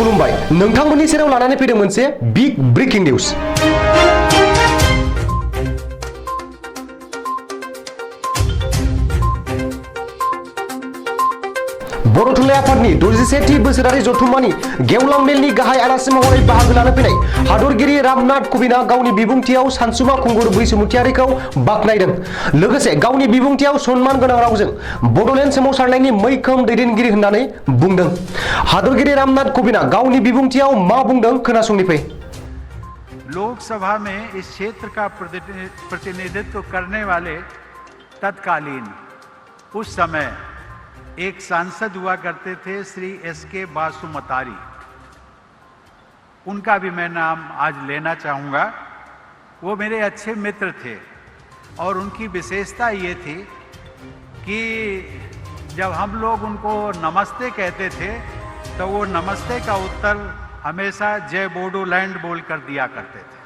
खुलुमबाय नोंथांमोननि सेराव लानानै फैदों मोनसे बिग ब्रेकिं निउज। बर' थुनलाइ आफादनि 61थि बोसोरारि जथुम्मानि गेवलां मेलनि गाहाय आलासि महरै बाहागो लानो फैनाय हादरगिरि रामनाथ कविना गावनि बिबुंथियाव सानसुमा खुंगुर बैसोमुतियारिखौ बाख्नायदों। लोगोसे गावनि बिबुंथियाव सन्मान गोनां रावजों बड'लेण्ड सोमावसारनायनि मैखोम दैदेनगिरि होननानै बुंदों। हादरगिरि रामनाथ कविना गावनि बिबुंथियाव मा बुंदों खोनासंनि फै। लोकसभा में इस क्षेत्र का प्रतिनिधित्व करने वाले तत्कालीन उस समय एक सांसद हुआ करते थे श्री एस.के. बासुमतारी। उनका भी मैं नाम आज लेना चाहूँगा। वो मेरे अच्छे मित्र थे और उनकी विशेषता ये थी कि जब हम लोग उनको नमस्ते कहते थे तो वो नमस्ते का उत्तर हमेशा जय बोडोलैंड बोलकर दिया करते थे।